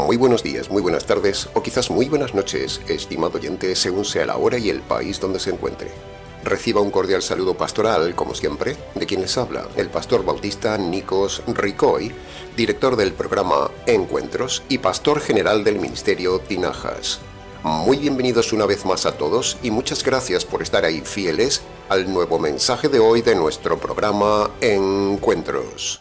Muy buenos días, muy buenas tardes o quizás muy buenas noches, estimado oyente, según sea la hora y el país donde se encuentre. Reciba un cordial saludo pastoral, como siempre, de quien les habla, el pastor bautista Nikos Ricoy, director del programa Encuentros y pastor general del ministerio Tinajas. Muy bienvenidos una vez más a todos y muchas gracias por estar ahí fieles al nuevo mensaje de hoy de nuestro programa Encuentros.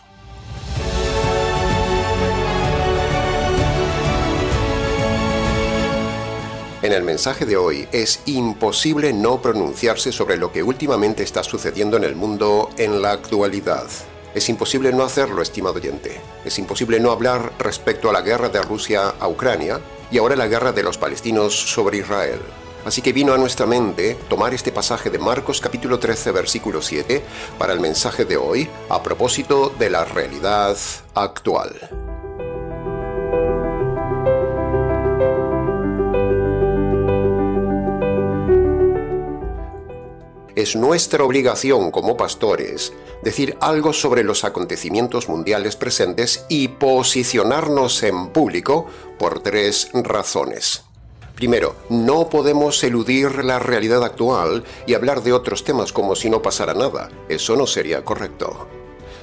En el mensaje de hoy es imposible no pronunciarse sobre lo que últimamente está sucediendo en el mundo en la actualidad. Es imposible no hacerlo, estimado oyente. Es imposible no hablar respecto a la guerra de Rusia a Ucrania y ahora la guerra de los palestinos sobre Israel. Así que vino a nuestra mente tomar este pasaje de Marcos capítulo 13 versículo 7 para el mensaje de hoy a propósito de la realidad actual. Es nuestra obligación como pastores decir algo sobre los acontecimientos mundiales presentes y posicionarnos en público por tres razones. Primero, no podemos eludir la realidad actual y hablar de otros temas como si no pasara nada. Eso no sería correcto.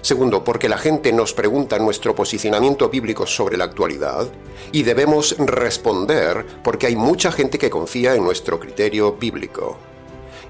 Segundo, porque la gente nos pregunta nuestro posicionamiento bíblico sobre la actualidad y debemos responder porque hay mucha gente que confía en nuestro criterio bíblico.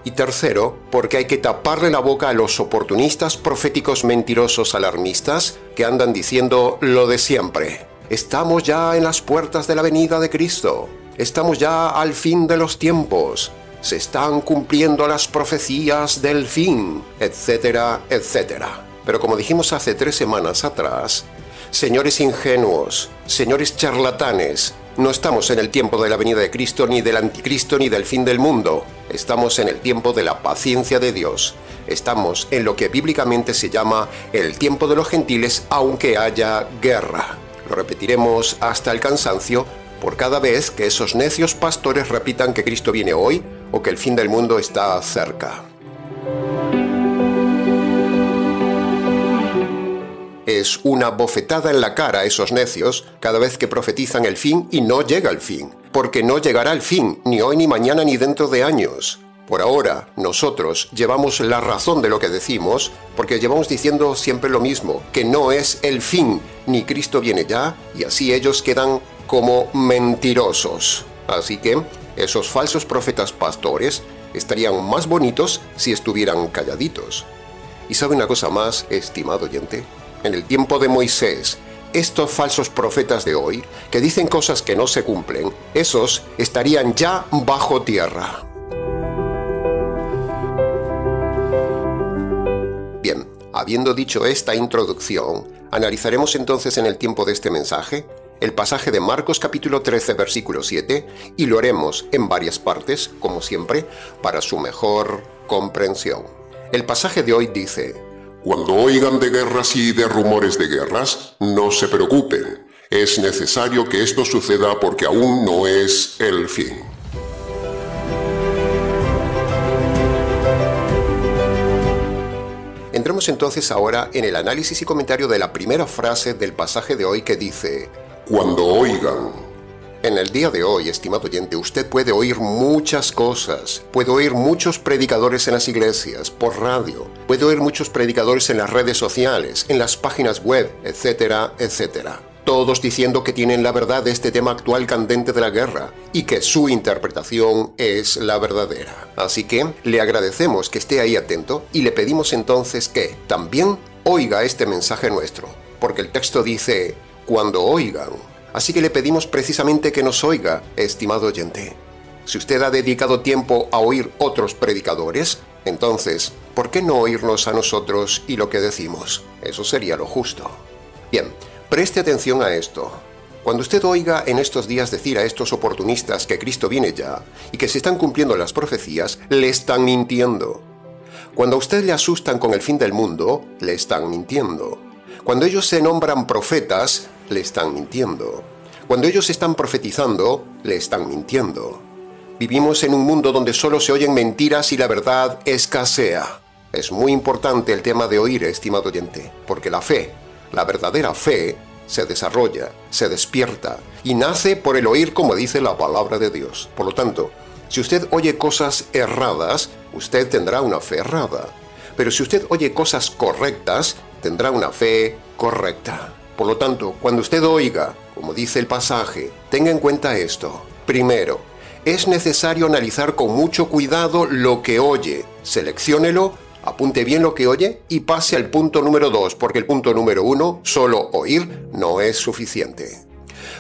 Y tercero, porque hay que taparle la boca a los oportunistas proféticos mentirosos alarmistas que andan diciendo lo de siempre. Estamos ya en las puertas de la venida de Cristo. Estamos ya al fin de los tiempos. Se están cumpliendo las profecías del fin, etcétera, etcétera. Pero como dijimos hace 3 semanas atrás, señores ingenuos, señores charlatanes, no estamos en el tiempo de la venida de Cristo, ni del anticristo, ni del fin del mundo. Estamos en el tiempo de la paciencia de Dios. Estamos en lo que bíblicamente se llama el tiempo de los gentiles, aunque haya guerra. Lo repetiremos hasta el cansancio por cada vez que esos necios pastores repitan que Cristo viene hoy o que el fin del mundo está cerca. Es una bofetada en la cara a esos necios cada vez que profetizan el fin y no llega el fin, porque no llegará el fin, ni hoy, ni mañana, ni dentro de años. Por ahora, nosotros llevamos la razón de lo que decimos, porque llevamos diciendo siempre lo mismo, que no es el fin, ni Cristo viene ya, y así ellos quedan como mentirosos. Así que, esos falsos profetas pastores estarían más bonitos si estuvieran calladitos. ¿Y sabe una cosa más, estimado oyente? En el tiempo de Moisés, estos falsos profetas de hoy, que dicen cosas que no se cumplen, esos estarían ya bajo tierra. Bien, habiendo dicho esta introducción, analizaremos entonces en el tiempo de este mensaje el pasaje de Marcos capítulo 13 versículo 7 y lo haremos en varias partes, como siempre, para su mejor comprensión. El pasaje de hoy dice: Cuando oigan de guerras y de rumores de guerras, no se preocupen. Es necesario que esto suceda porque aún no es el fin. Entremos entonces ahora en el análisis y comentario de la primera frase del pasaje de hoy que dice: Cuando oigan. En el día de hoy, estimado oyente, usted puede oír muchas cosas. Puede oír muchos predicadores en las iglesias, por radio. Puede oír muchos predicadores en las redes sociales, en las páginas web, etcétera, etcétera. Todos diciendo que tienen la verdad de este tema actual candente de la guerra y que su interpretación es la verdadera. Así que le agradecemos que esté ahí atento y le pedimos entonces que también oiga este mensaje nuestro, porque el texto dice: cuando oigan. Así que le pedimos precisamente que nos oiga, estimado oyente. Si usted ha dedicado tiempo a oír otros predicadores, entonces, ¿por qué no oírnos a nosotros y lo que decimos? Eso sería lo justo. Bien, preste atención a esto. Cuando usted oiga en estos días decir a estos oportunistas que Cristo viene ya y que se están cumpliendo las profecías, le están mintiendo. Cuando a usted le asustan con el fin del mundo, le están mintiendo. Cuando ellos se nombran profetas, le están mintiendo. Cuando ellos están profetizando, le están mintiendo. Vivimos en un mundo donde solo se oyen mentiras y la verdad escasea. Es muy importante el tema de oír, estimado oyente, porque la fe, la verdadera fe, se desarrolla, se despierta y nace por el oír, como dice la palabra de Dios. Por lo tanto, si usted oye cosas erradas, usted tendrá una fe errada. Pero si usted oye cosas correctas, tendrá una fe correcta. Por lo tanto, cuando usted oiga, como dice el pasaje, tenga en cuenta esto. Primero, es necesario analizar con mucho cuidado lo que oye. Selecciónelo, apunte bien lo que oye y pase al punto número 2, porque el punto número 1, solo oír, no es suficiente.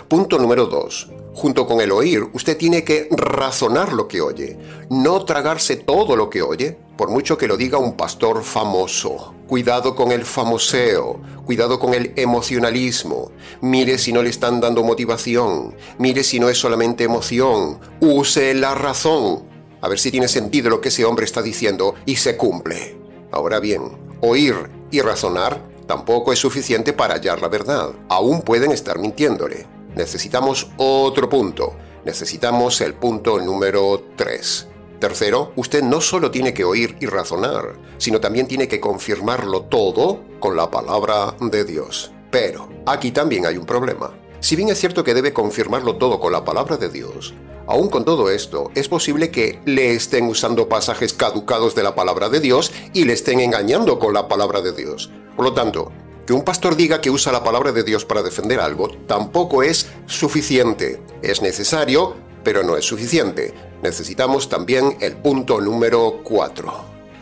Punto número 2. Junto con el oír, usted tiene que razonar lo que oye. No tragarse todo lo que oye, por mucho que lo diga un pastor famoso. Cuidado con el famoseo, cuidado con el emocionalismo. Mire si no le están dando motivación, mire si no es solamente emoción. Use la razón. A ver si tiene sentido lo que ese hombre está diciendo y se cumple. Ahora bien, oír y razonar tampoco es suficiente para hallar la verdad. Aún pueden estar mintiéndole. Necesitamos otro punto. Necesitamos el punto número 3. Tercero, usted no solo tiene que oír y razonar, sino también tiene que confirmarlo todo con la palabra de Dios. Pero aquí también hay un problema. Si bien es cierto que debe confirmarlo todo con la palabra de Dios, aún con todo esto, es posible que le estén usando pasajes caducados de la palabra de Dios y le estén engañando con la palabra de Dios. Por lo tanto, que un pastor diga que usa la palabra de Dios para defender algo tampoco es suficiente. Es necesario, pero no es suficiente. Necesitamos también el punto número 4.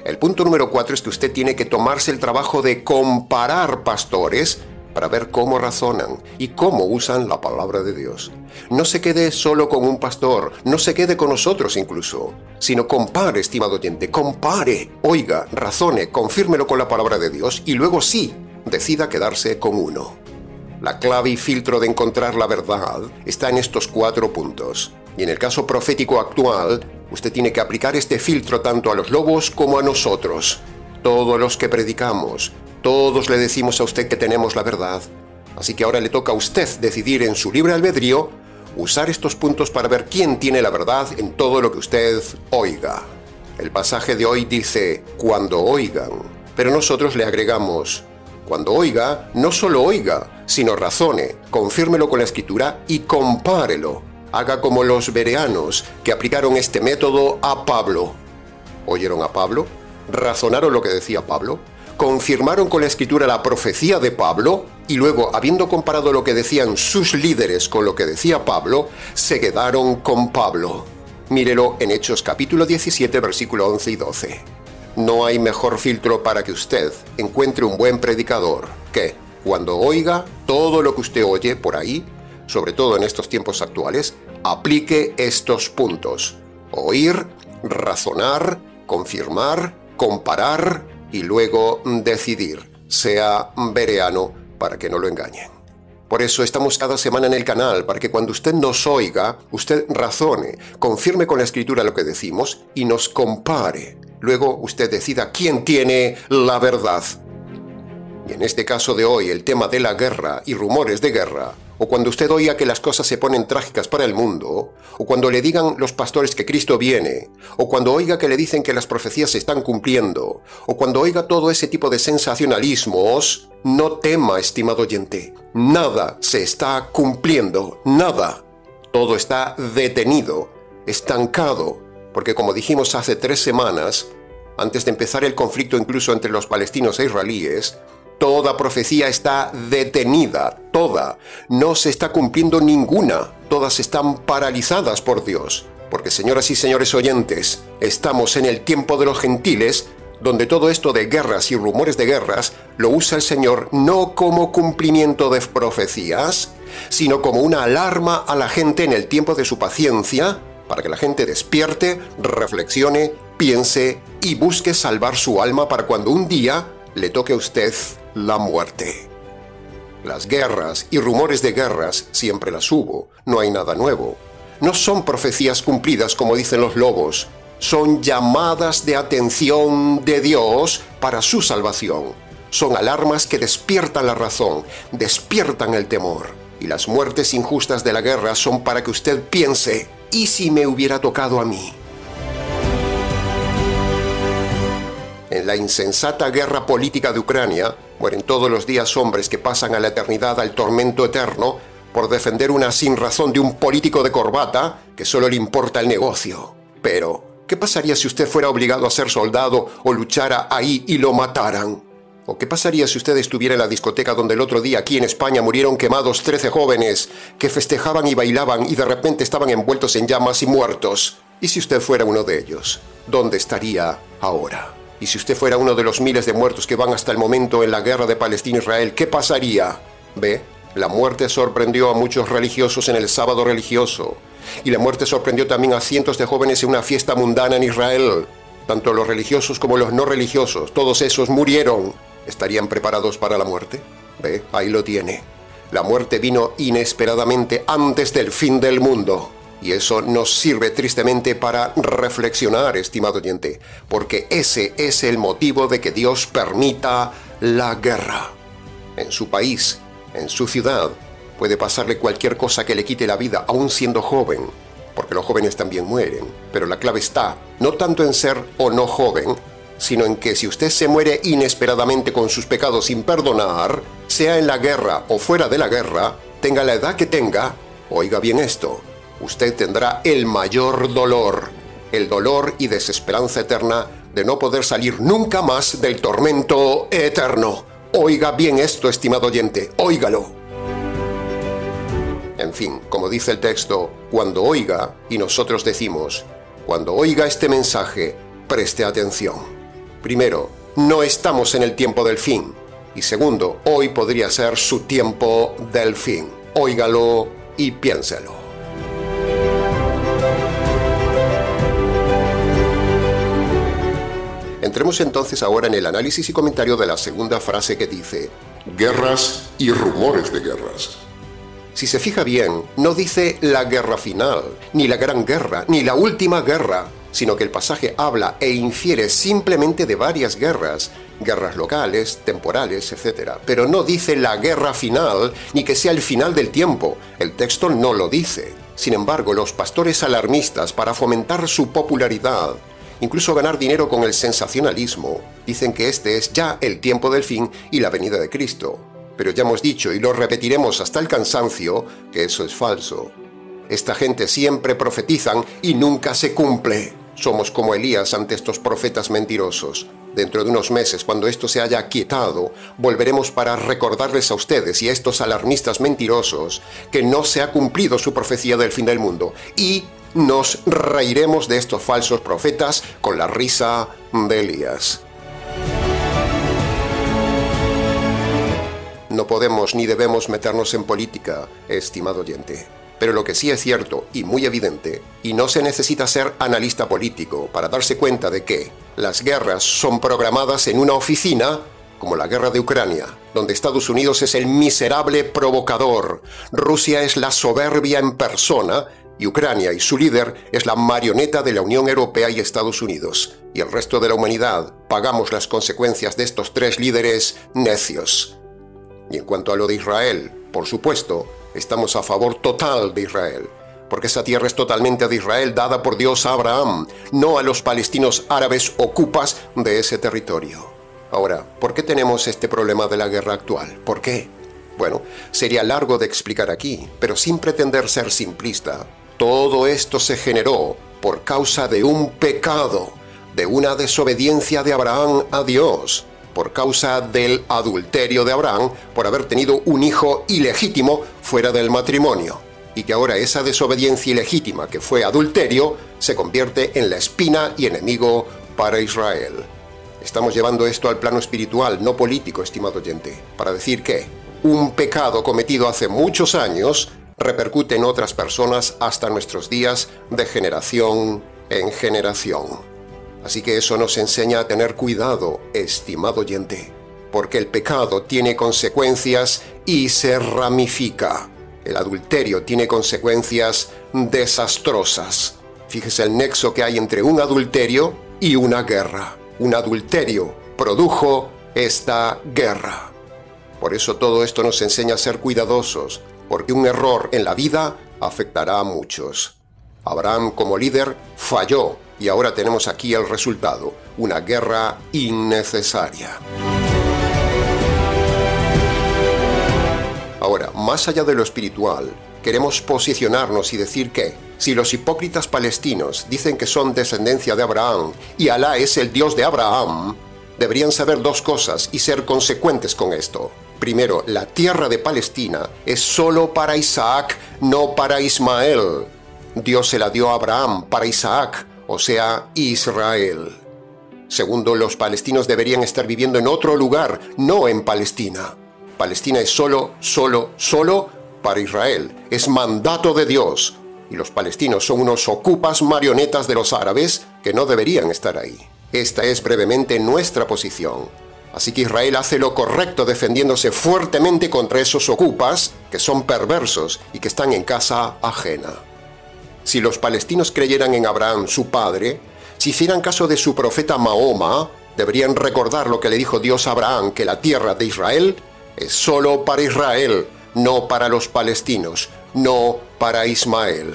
El punto número 4 es que usted tiene que tomarse el trabajo de comparar pastores para ver cómo razonan y cómo usan la palabra de Dios. No se quede solo con un pastor, no se quede con nosotros incluso, sino compare, estimado oyente, compare, oiga, razone, confírmelo con la palabra de Dios y luego sí, decida quedarse con uno. La clave y filtro de encontrar la verdad está en estos 4 puntos. Y en el caso profético actual, usted tiene que aplicar este filtro tanto a los lobos como a nosotros. Todos los que predicamos, todos le decimos a usted que tenemos la verdad. Así que ahora le toca a usted decidir en su libre albedrío, usar estos puntos para ver quién tiene la verdad en todo lo que usted oiga. El pasaje de hoy dice, cuando oigan, pero nosotros le agregamos, cuando oiga, no solo oiga, sino razone, confírmelo con la Escritura y compárelo. Haga como los bereanos que aplicaron este método a Pablo. ¿Oyeron a Pablo? ¿Razonaron lo que decía Pablo? ¿Confirmaron con la Escritura la profecía de Pablo? Y luego, habiendo comparado lo que decían sus líderes con lo que decía Pablo, se quedaron con Pablo. Mírelo en Hechos capítulo 17, versículo 11 y 12. No hay mejor filtro para que usted encuentre un buen predicador que, cuando oiga todo lo que usted oye por ahí, sobre todo en estos tiempos actuales, aplique estos puntos. Oír, razonar, confirmar, comparar y luego decidir. Sea bereano para que no lo engañen. Por eso estamos cada semana en el canal, para que cuando usted nos oiga, usted razone, confirme con la Escritura lo que decimos y nos compare. Luego usted decida quién tiene la verdad. Y en este caso de hoy, el tema de la guerra y rumores de guerra, o cuando usted oiga que las cosas se ponen trágicas para el mundo, o cuando le digan los pastores que Cristo viene, o cuando oiga que le dicen que las profecías se están cumpliendo, o cuando oiga todo ese tipo de sensacionalismos, no tema, estimado oyente. Nada se está cumpliendo, nada. Todo está detenido, estancado, porque como dijimos hace 3 semanas, antes de empezar el conflicto incluso entre los palestinos e israelíes, toda profecía está detenida, toda. No se está cumpliendo ninguna. Todas están paralizadas por Dios. Porque, señoras y señores oyentes, estamos en el tiempo de los gentiles, donde todo esto de guerras y rumores de guerras lo usa el Señor no como cumplimiento de profecías, sino como una alarma a la gente en el tiempo de su paciencia, para que la gente despierte, reflexione, piense y busque salvar su alma para cuando un día le toque a usted la muerte. Las guerras y rumores de guerras siempre las hubo, no hay nada nuevo. No son profecías cumplidas como dicen los lobos, son llamadas de atención de Dios para su salvación. Son alarmas que despiertan la razón, despiertan el temor. Y las muertes injustas de la guerra son para que usted piense, ¿y si me hubiera tocado a mí? En la insensata guerra política de Ucrania, Mueren todos los días hombres que pasan a la eternidad, al tormento eterno, por defender una sinrazón de un político de corbata que solo le importa el negocio. Pero, ¿qué pasaría si usted fuera obligado a ser soldado o luchara ahí y lo mataran? ¿O qué pasaría si usted estuviera en la discoteca donde el otro día aquí en España murieron quemados 13 jóvenes que festejaban y bailaban y de repente estaban envueltos en llamas y muertos? ¿Y si usted fuera uno de ellos? ¿Dónde estaría ahora? ¿Y si usted fuera uno de los miles de muertos que van hasta el momento en la guerra de Palestina-Israel? ¿Qué pasaría? ¿Ve? La muerte sorprendió a muchos religiosos en el sábado religioso. Y la muerte sorprendió también a cientos de jóvenes en una fiesta mundana en Israel. Tanto los religiosos como los no religiosos, todos esos murieron. ¿Estarían preparados para la muerte? ¿Ve? Ahí lo tiene. La muerte vino inesperadamente antes del fin del mundo. Y eso nos sirve tristemente para reflexionar, estimado oyente, porque ese es el motivo de que Dios permita la guerra. En su país, en su ciudad, puede pasarle cualquier cosa que le quite la vida, aún siendo joven, porque los jóvenes también mueren. Pero la clave está, no tanto en ser o no joven, sino en que si usted se muere inesperadamente con sus pecados sin perdonar, sea en la guerra o fuera de la guerra, tenga la edad que tenga, oiga bien esto, usted tendrá el mayor dolor, el dolor y desesperanza eterna de no poder salir nunca más del tormento eterno. Oiga bien esto, estimado oyente, óigalo. En fin, como dice el texto, cuando oiga, y nosotros decimos, cuando oiga este mensaje, preste atención. Primero, no estamos en el tiempo del fin. Y segundo, hoy podría ser su tiempo del fin. Óigalo y piénselo. Entremos entonces ahora en el análisis y comentario de la segunda frase que dice: guerras y rumores de guerras. Si se fija bien, no dice la guerra final, ni la gran guerra, ni la última guerra, sino que el pasaje habla e infiere simplemente de varias guerras, guerras locales, temporales, etc. Pero no dice la guerra final, ni que sea el final del tiempo. El texto no lo dice. Sin embargo, los pastores alarmistas, para fomentar su popularidad, incluso ganar dinero con el sensacionalismo, dicen que este es ya el tiempo del fin y la venida de Cristo. Pero ya hemos dicho, y lo repetiremos hasta el cansancio, que eso es falso. Esta gente siempre profetizan y nunca se cumple. Somos como Elías ante estos profetas mentirosos. Dentro de unos meses, cuando esto se haya aquietado, volveremos para recordarles a ustedes y a estos alarmistas mentirosos que no se ha cumplido su profecía del fin del mundo. Y nos reiremos de estos falsos profetas con la risa de Elías. No podemos ni debemos meternos en política, estimado oyente. Pero lo que sí es cierto y muy evidente, y no se necesita ser analista político para darse cuenta de que las guerras son programadas en una oficina, como la guerra de Ucrania, donde Estados Unidos es el miserable provocador, Rusia es la soberbia en persona, y Ucrania y su líder es la marioneta de la Unión Europea y Estados Unidos. Y el resto de la humanidad pagamos las consecuencias de estos tres líderes necios. Y en cuanto a lo de Israel, por supuesto, estamos a favor total de Israel, porque esa tierra es totalmente de Israel, dada por Dios a Abraham, no a los palestinos árabes ocupas de ese territorio. Ahora, ¿por qué tenemos este problema de la guerra actual? ¿Por qué? Bueno, sería largo de explicar aquí, pero sin pretender ser simplista. Todo esto se generó por causa de un pecado, de una desobediencia de Abraham a Dios, por causa del adulterio de Abraham, por haber tenido un hijo ilegítimo fuera del matrimonio, y que ahora esa desobediencia ilegítima que fue adulterio se convierte en la espina y enemigo para Israel. Estamos llevando esto al plano espiritual, no político, estimado oyente, para decir que un pecado cometido hace muchos años repercute en otras personas hasta nuestros días de generación en generación. Así que eso nos enseña a tener cuidado, estimado oyente, porque el pecado tiene consecuencias y se ramifica. El adulterio tiene consecuencias desastrosas. Fíjese el nexo que hay entre un adulterio y una guerra. Un adulterio produjo esta guerra. Por eso todo esto nos enseña a ser cuidadosos, porque un error en la vida afectará a muchos. Abraham como líder falló y ahora tenemos aquí el resultado, una guerra innecesaria. Ahora, más allá de lo espiritual, queremos posicionarnos y decir que, si los hipócritas palestinos dicen que son descendencia de Abraham y Alá es el Dios de Abraham, deberían saber dos cosas y ser consecuentes con esto. Primero, la tierra de Palestina es solo para Isaac, no para Ismael. Dios se la dio a Abraham para Isaac, o sea, Israel. Segundo, los palestinos deberían estar viviendo en otro lugar, no en Palestina. Palestina es solo para Israel. Es mandato de Dios. Y los palestinos son unos ocupas marionetas de los árabes que no deberían estar ahí. Esta es brevemente nuestra posición. Así que Israel hace lo correcto defendiéndose fuertemente contra esos ocupas que son perversos y que están en casa ajena. Si los palestinos creyeran en Abraham, su padre, si hicieran caso de su profeta Mahoma, deberían recordar lo que le dijo Dios a Abraham, que la tierra de Israel es solo para Israel, no para los palestinos, no para Ismael.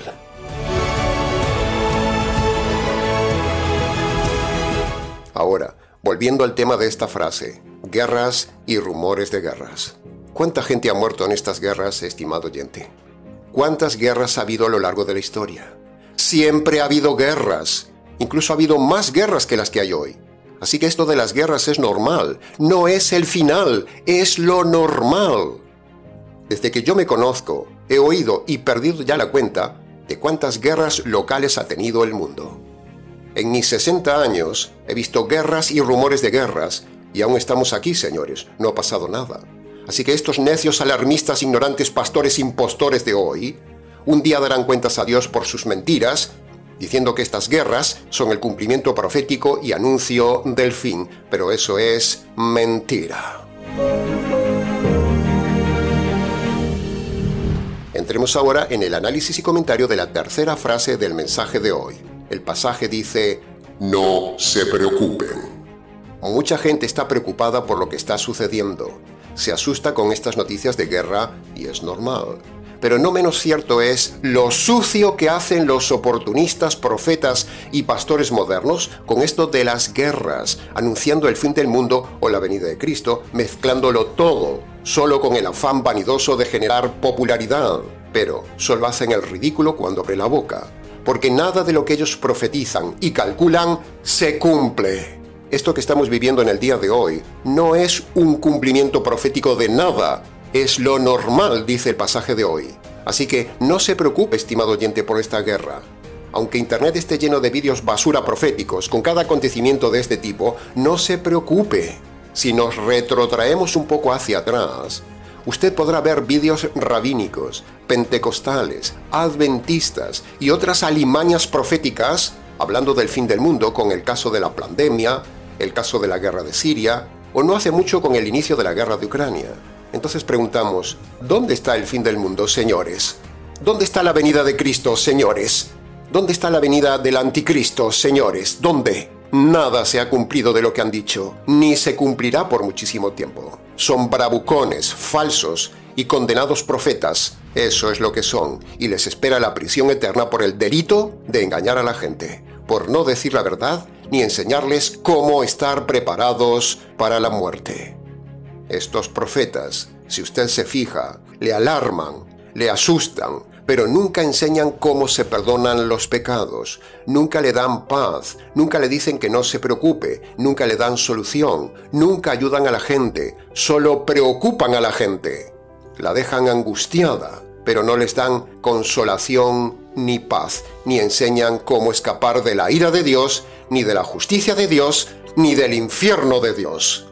Ahora, volviendo al tema de esta frase, guerras y rumores de guerras. ¿Cuánta gente ha muerto en estas guerras, estimado oyente? ¿Cuántas guerras ha habido a lo largo de la historia? Siempre ha habido guerras. Incluso ha habido más guerras que las que hay hoy. Así que esto de las guerras es normal. No es el final, es lo normal. Desde que yo me conozco, he oído y perdido ya la cuenta de cuántas guerras locales ha tenido el mundo. En mis 60 años he visto guerras y rumores de guerras y aún estamos aquí, señores. No ha pasado nada. Así que estos necios alarmistas, ignorantes pastores impostores de hoy, un día darán cuentas a Dios por sus mentiras, diciendo que estas guerras son el cumplimiento profético y anuncio del fin. Pero eso es mentira. Entremos ahora en el análisis y comentario de la tercera frase del mensaje de hoy. El pasaje dice: no se preocupen. Mucha gente está preocupada por lo que está sucediendo. Se asusta con estas noticias de guerra y es normal. Pero no menos cierto es lo sucio que hacen los oportunistas, profetas y pastores modernos con esto de las guerras, anunciando el fin del mundo o la venida de Cristo, mezclándolo todo, solo con el afán vanidoso de generar popularidad. Pero solo hacen el ridículo cuando abre la boca, porque nada de lo que ellos profetizan y calculan se cumple. Esto que estamos viviendo en el día de hoy no es un cumplimiento profético de nada, es lo normal, dice el pasaje de hoy. Así que no se preocupe, estimado oyente, por esta guerra. Aunque Internet esté lleno de vídeos basura proféticos con cada acontecimiento de este tipo, no se preocupe. Si nos retrotraemos un poco hacia atrás, usted podrá ver vídeos rabínicos, pentecostales, adventistas y otras alimañas proféticas hablando del fin del mundo, con el caso de la pandemia, el caso de la guerra de Siria, o no hace mucho con el inicio de la guerra de Ucrania. Entonces preguntamos, ¿dónde está el fin del mundo, señores? ¿Dónde está la venida de Cristo, señores? ¿Dónde está la venida del anticristo, señores? ¿Dónde? Nada se ha cumplido de lo que han dicho, ni se cumplirá por muchísimo tiempo. Son bravucones, falsos y condenados profetas. Eso es lo que son, y les espera la prisión eterna por el delito de engañar a la gente, por no decir la verdad ni enseñarles cómo estar preparados para la muerte. Estos profetas, si usted se fija, le alarman, le asustan, pero nunca enseñan cómo se perdonan los pecados, nunca le dan paz, nunca le dicen que no se preocupe, nunca le dan solución, nunca ayudan a la gente, solo preocupan a la gente. La dejan angustiada, pero no les dan consolación ni paz, ni enseñan cómo escapar de la ira de Dios, ni de la justicia de Dios, ni del infierno de Dios.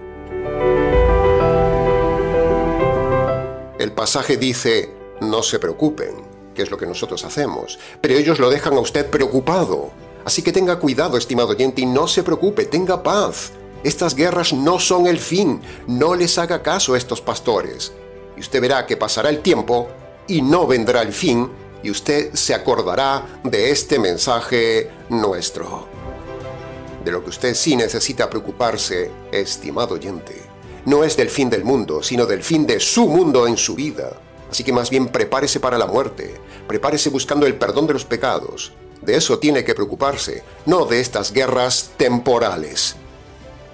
El pasaje dice, no se preocupen, que es lo que nosotros hacemos, pero ellos lo dejan a usted preocupado. Así que tenga cuidado, estimado oyente, y no se preocupe, tenga paz. Estas guerras no son el fin, no les haga caso a estos pastores. Y usted verá que pasará el tiempo y no vendrá el fin, y usted se acordará de este mensaje nuestro. De lo que usted sí necesita preocuparse, estimado oyente, no es del fin del mundo, sino del fin de su mundo en su vida. Así que más bien prepárese para la muerte, prepárese buscando el perdón de los pecados. De eso tiene que preocuparse, no de estas guerras temporales.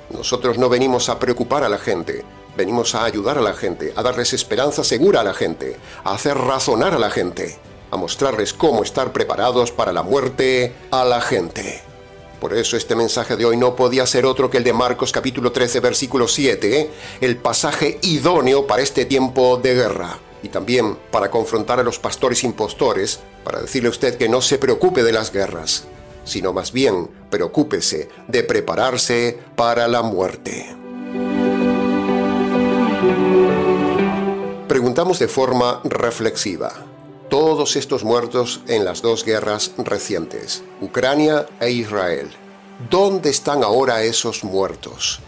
Nosotros no venimos a preocupar a la gente, Venimos a ayudar a la gente, a darles esperanza segura a la gente, a hacer razonar a la gente, a mostrarles cómo estar preparados para la muerte a la gente. Por eso este mensaje de hoy no podía ser otro que el de Marcos capítulo 13, versículo 7, el pasaje idóneo para este tiempo de guerra. Y también para confrontar a los pastores impostores, para decirle a usted que no se preocupe de las guerras, sino más bien preocúpese de prepararse para la muerte. Preguntamos de forma reflexiva. Todos estos muertos en las dos guerras recientes, Ucrania e Israel, ¿dónde están ahora esos muertos?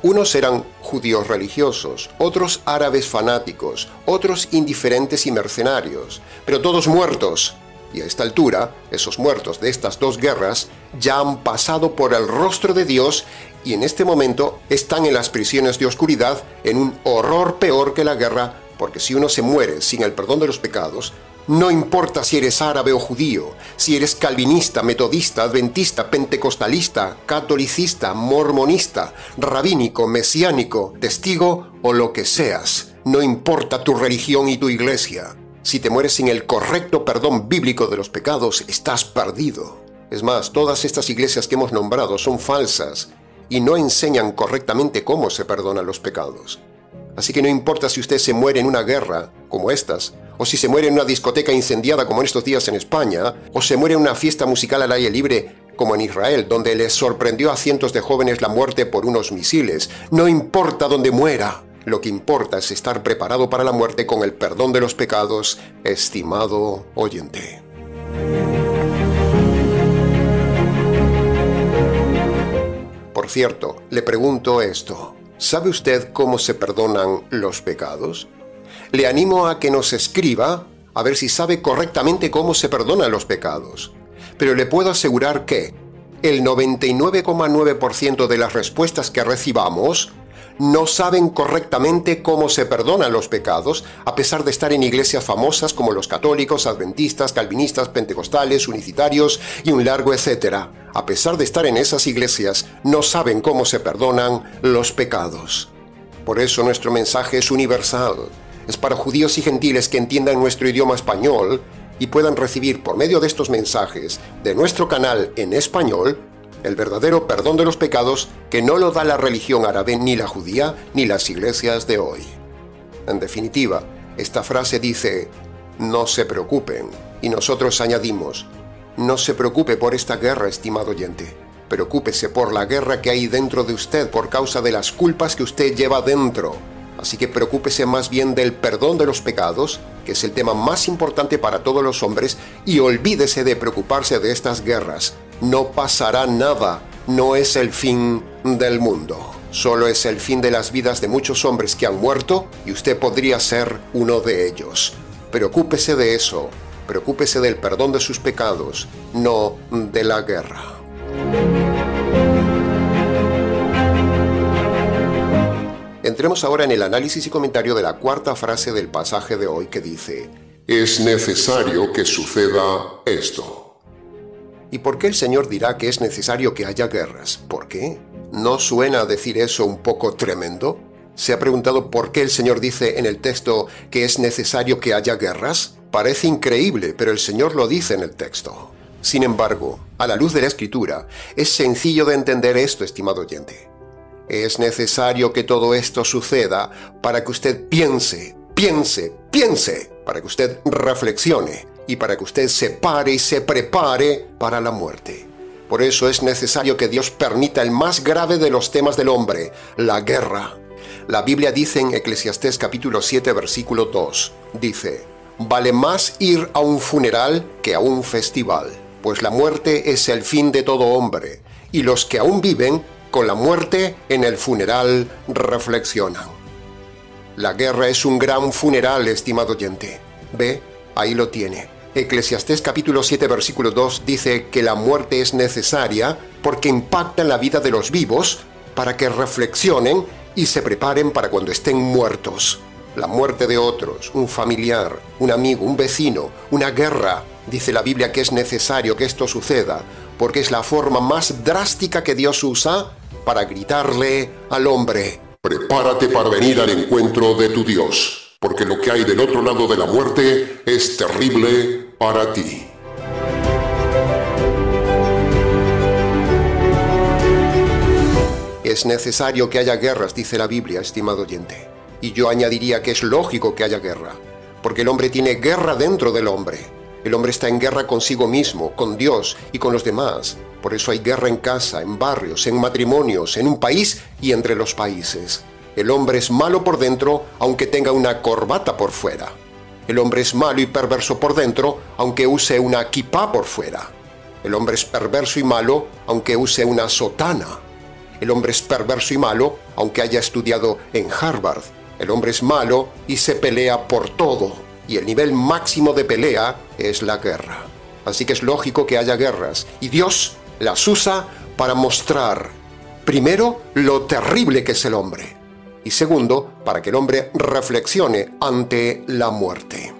Unos eran judíos religiosos, otros árabes fanáticos, otros indiferentes y mercenarios, pero todos muertos. Y a esta altura, esos muertos de estas dos guerras ya han pasado por el rostro de Dios y en este momento están en las prisiones de oscuridad en un horror peor que la guerra, porque si uno se muere sin el perdón de los pecados, no importa si eres árabe o judío, si eres calvinista, metodista, adventista, pentecostalista, catolicista, mormonista, rabínico, mesiánico, testigo o lo que seas, no importa tu religión y tu iglesia. Si te mueres sin el correcto perdón bíblico de los pecados, estás perdido. Es más, todas estas iglesias que hemos nombrado son falsas y no enseñan correctamente cómo se perdonan los pecados. Así que no importa si usted se muere en una guerra, como estas, o si se muere en una discoteca incendiada como en estos días en España, o se muere en una fiesta musical al aire libre como en Israel, donde les sorprendió a cientos de jóvenes la muerte por unos misiles. No importa dónde muera. Lo que importa es estar preparado para la muerte con el perdón de los pecados, estimado oyente. Por cierto, le pregunto esto. ¿Sabe usted cómo se perdonan los pecados? Le animo a que nos escriba a ver si sabe correctamente cómo se perdonan los pecados. Pero le puedo asegurar que el 99,9% de las respuestas que recibamos no saben correctamente cómo se perdonan los pecados, a pesar de estar en iglesias famosas como los católicos, adventistas, calvinistas, pentecostales, unicitarios y un largo etcétera. A pesar de estar en esas iglesias, no saben cómo se perdonan los pecados. Por eso nuestro mensaje es universal. Es para judíos y gentiles que entiendan nuestro idioma español y puedan recibir por medio de estos mensajes de nuestro canal en español el verdadero perdón de los pecados que no lo da la religión árabe, ni la judía, ni las iglesias de hoy. En definitiva, esta frase dice, no se preocupen, y nosotros añadimos, no se preocupe por esta guerra, estimado oyente. Preocúpese por la guerra que hay dentro de usted por causa de las culpas que usted lleva dentro. Así que preocúpese más bien del perdón de los pecados, que es el tema más importante para todos los hombres, y olvídese de preocuparse de estas guerras. No pasará nada, no es el fin del mundo. Solo es el fin de las vidas de muchos hombres que han muerto y usted podría ser uno de ellos. Preocúpese de eso, preocúpese del perdón de sus pecados, no de la guerra. Entremos ahora en el análisis y comentario de la cuarta frase del pasaje de hoy que dice, es necesario que suceda esto. ¿Y por qué el Señor dirá que es necesario que haya guerras? ¿Por qué? ¿No suena a decir eso un poco tremendo? ¿Se ha preguntado por qué el Señor dice en el texto que es necesario que haya guerras? Parece increíble, pero el Señor lo dice en el texto. Sin embargo, a la luz de la Escritura, es sencillo de entender esto, estimado oyente. Es necesario que todo esto suceda para que usted piense, para que usted reflexione y para que usted se pare y se prepare para la muerte. Por eso es necesario que Dios permita el más grave de los temas del hombre, la guerra. La Biblia dice en Eclesiastés capítulo 7, versículo 2, dice, vale más ir a un funeral que a un festival, pues la muerte es el fin de todo hombre, y los que aún viven, con la muerte en el funeral reflexionan. La guerra es un gran funeral, estimado oyente. Ve, ahí lo tiene. Eclesiastés capítulo 7, versículo 2 dice que la muerte es necesaria porque impacta en la vida de los vivos para que reflexionen y se preparen para cuando estén muertos. La muerte de otros, un familiar, un amigo, un vecino, una guerra. Dice la Biblia que es necesario que esto suceda porque es la forma más drástica que Dios usa para gritarle al hombre, Prepárate para venir al encuentro de tu Dios, porque lo que hay del otro lado de la muerte es terrible para ti. Es necesario que haya guerras, dice la Biblia, estimado oyente. Y yo añadiría que es lógico que haya guerra, porque el hombre tiene guerra dentro del hombre. El hombre está en guerra consigo mismo, con Dios y con los demás. Por eso hay guerra en casa, en barrios, en matrimonios, en un país y entre los países. El hombre es malo por dentro, aunque tenga una corbata por fuera. El hombre es malo y perverso por dentro, aunque use una kipá por fuera. El hombre es perverso y malo, aunque use una sotana. El hombre es perverso y malo, aunque haya estudiado en Harvard. El hombre es malo y se pelea por todo. Y el nivel máximo de pelea es la guerra. Así que es lógico que haya guerras. Y Dios las usa para mostrar, primero, lo terrible que es el hombre. Y segundo, para que el hombre reflexione ante la muerte.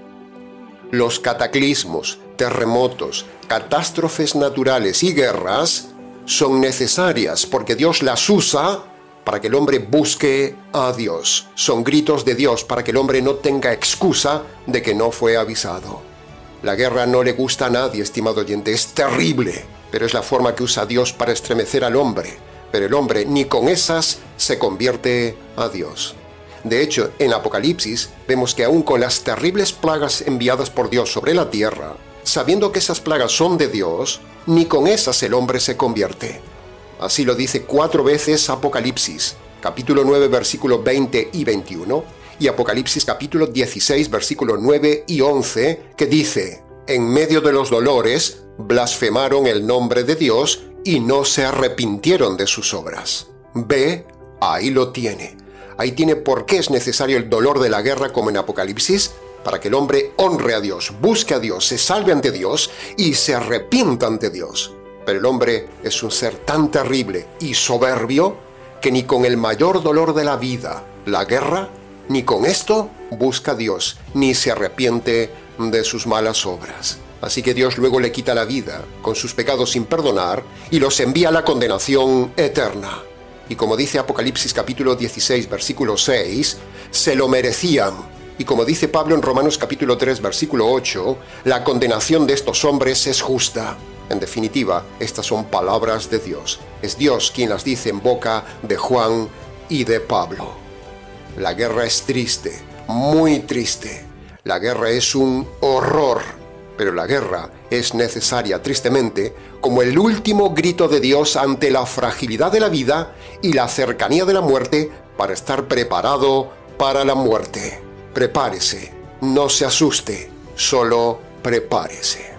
Los cataclismos, terremotos, catástrofes naturales y guerras son necesarias porque Dios las usa para que el hombre busque a Dios. Son gritos de Dios para que el hombre no tenga excusa de que no fue avisado. La guerra no le gusta a nadie, estimado oyente, es terrible, pero es la forma que usa Dios para estremecer al hombre. Pero el hombre ni con esas se convierte a Dios. De hecho, en Apocalipsis vemos que aún con las terribles plagas enviadas por Dios sobre la tierra, sabiendo que esas plagas son de Dios, ni con esas el hombre se convierte. Así lo dice 4 veces Apocalipsis, capítulo 9, versículos 20 y 21, y Apocalipsis capítulo 16, versículos 9 y 11, que dice: en medio de los dolores, blasfemaron el nombre de Dios y no se arrepintieron de sus obras. Ve, ahí lo tiene. Ahí tiene por qué es necesario el dolor de la guerra como en Apocalipsis, para que el hombre honre a Dios, busque a Dios, se salve ante Dios y se arrepienta ante Dios. Pero el hombre es un ser tan terrible y soberbio que ni con el mayor dolor de la vida, la guerra, ni con esto busca a Dios, ni se arrepiente de sus malas obras. Así que Dios luego le quita la vida con sus pecados sin perdonar y los envía a la condenación eterna. Y como dice Apocalipsis capítulo 16, versículo 6, se lo merecían. Y como dice Pablo en Romanos capítulo 3, versículo 8, la condenación de estos hombres es justa. En definitiva, estas son palabras de Dios. Es Dios quien las dice en boca de Juan y de Pablo. La guerra es triste, muy triste. La guerra es un horror, pero la guerra es necesaria, tristemente, como el último grito de Dios ante la fragilidad de la vida y la cercanía de la muerte para estar preparado para la muerte. Prepárese, no se asuste, solo prepárese.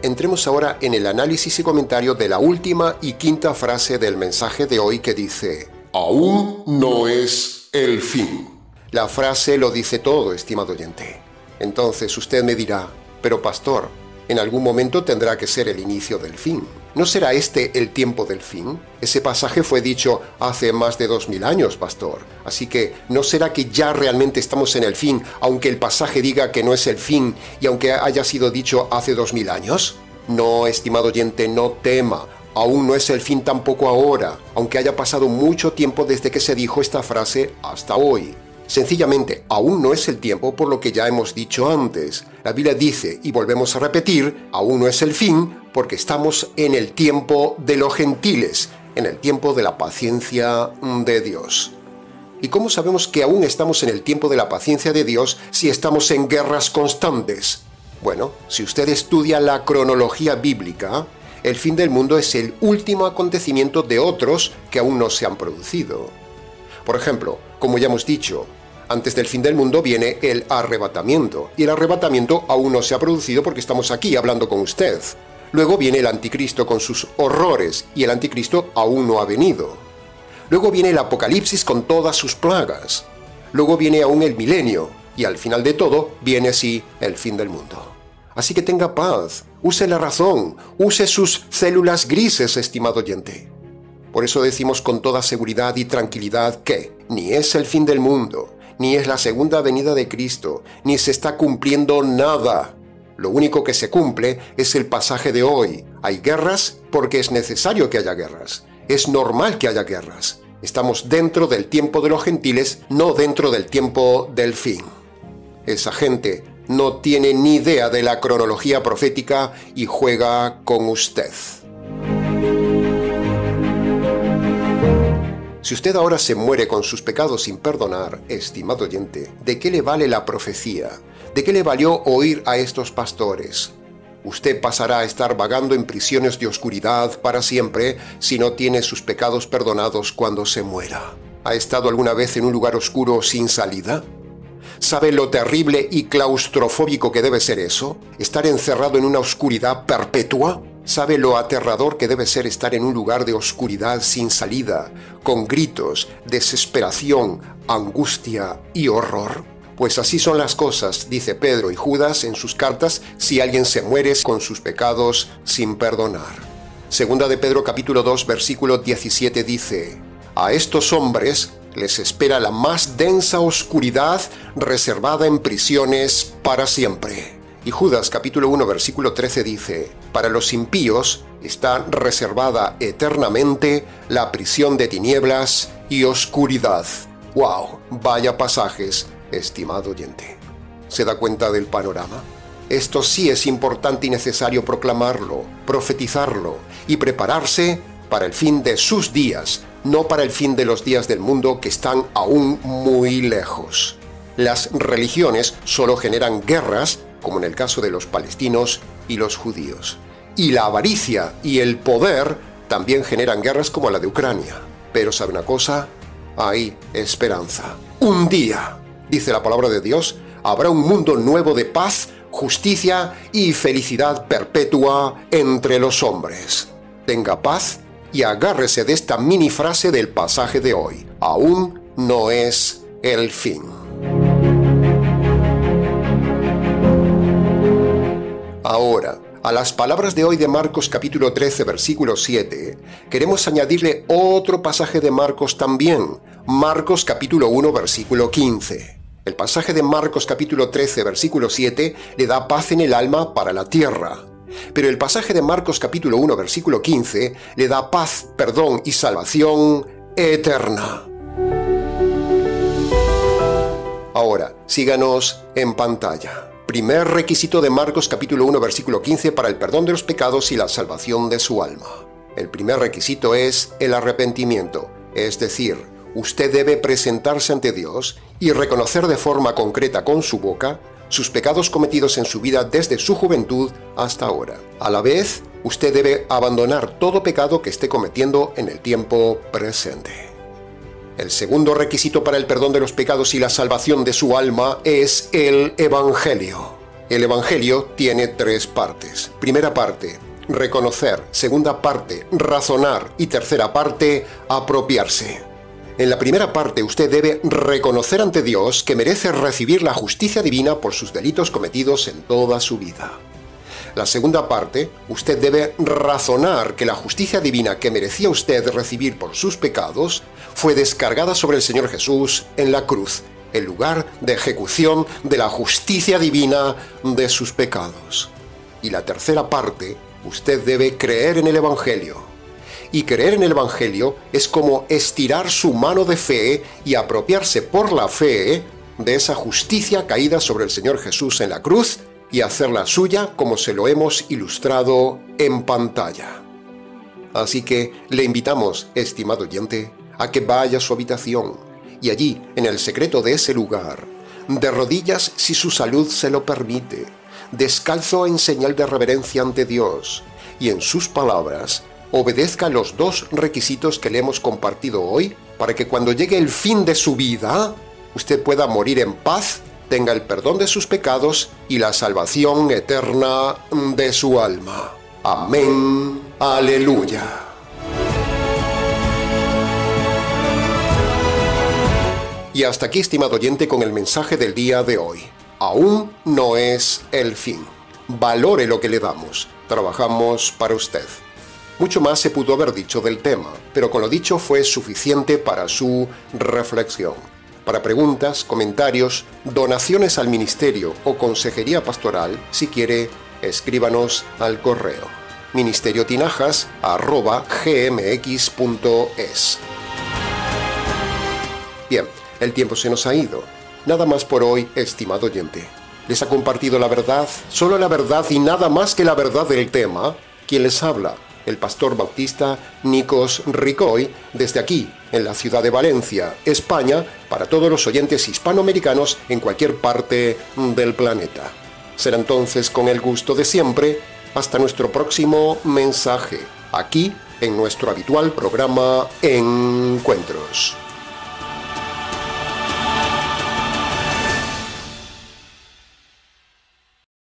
Entremos ahora en el análisis y comentario de la última y quinta frase del mensaje de hoy que dice: aún no es el fin. La frase lo dice todo, estimado oyente. Entonces usted me dirá: pero pastor, en algún momento tendrá que ser el inicio del fin. ¿No será este el tiempo del fin? Ese pasaje fue dicho hace más de 2000 años, pastor. Así que, ¿no será que ya realmente estamos en el fin, aunque el pasaje diga que no es el fin y aunque haya sido dicho hace 2000 años? No, estimado oyente, no tema. Aún no es el fin tampoco ahora, aunque haya pasado mucho tiempo desde que se dijo esta frase hasta hoy. Sencillamente, aún no es el tiempo por lo que ya hemos dicho antes. La Biblia dice, y volvemos a repetir, aún no es el fin, porque estamos en el tiempo de los gentiles, en el tiempo de la paciencia de Dios. ¿Y cómo sabemos que aún estamos en el tiempo de la paciencia de Dios si estamos en guerras constantes? Bueno, si usted estudia la cronología bíblica, el fin del mundo es el último acontecimiento de otros que aún no se han producido. Por ejemplo, como ya hemos dicho, antes del fin del mundo viene el arrebatamiento, y el arrebatamiento aún no se ha producido porque estamos aquí hablando con usted. Luego viene el anticristo con sus horrores, y el anticristo aún no ha venido. Luego viene el apocalipsis con todas sus plagas. Luego viene aún el milenio, y al final de todo viene así el fin del mundo. Así que tenga paz, use la razón, use sus células grises, estimado oyente. Por eso decimos con toda seguridad y tranquilidad que ni es el fin del mundo, ni es la segunda venida de Cristo, ni se está cumpliendo nada. Lo único que se cumple es el pasaje de hoy, Hay guerras porque es necesario que haya guerras. Es normal que haya guerras. Estamos dentro del tiempo de los gentiles, no dentro del tiempo del fin. Esa gente no tiene ni idea de la cronología profética y juega con usted. Si usted ahora se muere con sus pecados sin perdonar, estimado oyente, ¿de qué le vale la profecía? ¿De qué le valió oír a estos pastores? Usted pasará a estar vagando en prisiones de oscuridad para siempre si no tiene sus pecados perdonados cuando se muera. ¿Ha estado alguna vez en un lugar oscuro sin salida? ¿Sabe lo terrible y claustrofóbico que debe ser eso? ¿Estar encerrado en una oscuridad perpetua? ¿Sabe lo aterrador que debe ser estar en un lugar de oscuridad sin salida, con gritos, desesperación, angustia y horror? Pues así son las cosas, dice Pedro y Judas en sus cartas, si alguien se muere con sus pecados sin perdonar. Segunda de Pedro capítulo 2 versículo 17 dice: a estos hombres les espera la más densa oscuridad reservada en prisiones para siempre. Y Judas capítulo 1 versículo 13 dice: para los impíos está reservada eternamente la prisión de tinieblas y oscuridad. ¡Wow! Vaya pasajes, estimado oyente. ¿Se da cuenta del panorama? Esto sí es importante y necesario proclamarlo, profetizarlo y prepararse para el fin de sus días, no para el fin de los días del mundo que están aún muy lejos. Las religiones solo generan guerras, como en el caso de los palestinos y los judíos. Y la avaricia y el poder también generan guerras como la de Ucrania. Pero ¿sabe una cosa? Hay esperanza. Un día, dice la palabra de Dios, habrá un mundo nuevo de paz, justicia y felicidad perpetua entre los hombres. Tenga paz y agárrese de esta mini frase del pasaje de hoy. Aún no es el fin. Ahora, a las palabras de hoy de Marcos capítulo 13 versículo 7, queremos añadirle otro pasaje de Marcos también, Marcos capítulo 1 versículo 15. El pasaje de Marcos capítulo 13 versículo 7 le da paz en el alma para la tierra. Pero el pasaje de Marcos capítulo 1 versículo 15 le da paz, perdón y salvación eterna. Ahora, síganos en pantalla. Primer requisito de Marcos capítulo 1 versículo 15 para el perdón de los pecados y la salvación de su alma. El primer requisito es el arrepentimiento, es decir, usted debe presentarse ante Dios y reconocer de forma concreta con su boca sus pecados cometidos en su vida desde su juventud hasta ahora. A la vez, usted debe abandonar todo pecado que esté cometiendo en el tiempo presente. El segundo requisito para el perdón de los pecados y la salvación de su alma es el Evangelio. El Evangelio tiene 3 partes. Primera parte, reconocer. Segunda parte, razonar. Y tercera parte, apropiarse. En la primera parte usted debe reconocer ante Dios que merece recibir la justicia divina por sus delitos cometidos en toda su vida. La segunda parte, usted debe razonar que la justicia divina que merecía usted recibir por sus pecados fue descargada sobre el Señor Jesús en la cruz, el lugar de ejecución de la justicia divina de sus pecados. Y la tercera parte, usted debe creer en el Evangelio. Y creer en el Evangelio es como estirar su mano de fe y apropiarse por la fe de esa justicia caída sobre el Señor Jesús en la cruz y hacerla suya como se lo hemos ilustrado en pantalla. Así que le invitamos, estimado oyente, a que vaya a su habitación y allí, en el secreto de ese lugar, de rodillas si su salud se lo permite, descalzo en señal de reverencia ante Dios y en sus palabras, obedezca los 2 requisitos que le hemos compartido hoy para que cuando llegue el fin de su vida, usted pueda morir en paz, tenga el perdón de sus pecados y la salvación eterna de su alma. Amén. Aleluya. Y hasta aquí, estimado oyente, con el mensaje del día de hoy. Aún no es el fin. Valore lo que le damos. Trabajamos para usted. Mucho más se pudo haber dicho del tema, pero con lo dicho fue suficiente para su reflexión. Para preguntas, comentarios, donaciones al ministerio o consejería pastoral, si quiere, escríbanos al correo ministeriotinajas@gmx.es. Bien, el tiempo se nos ha ido. Nada más por hoy, estimado oyente. Les ha compartido la verdad, solo la verdad y nada más que la verdad del tema. ¿Quién les habla? El pastor bautista Nikos Ricoy, desde aquí, en la ciudad de Valencia, España, para todos los oyentes hispanoamericanos en cualquier parte del planeta. Será entonces con el gusto de siempre, hasta nuestro próximo mensaje, aquí en nuestro habitual programa Encuentros.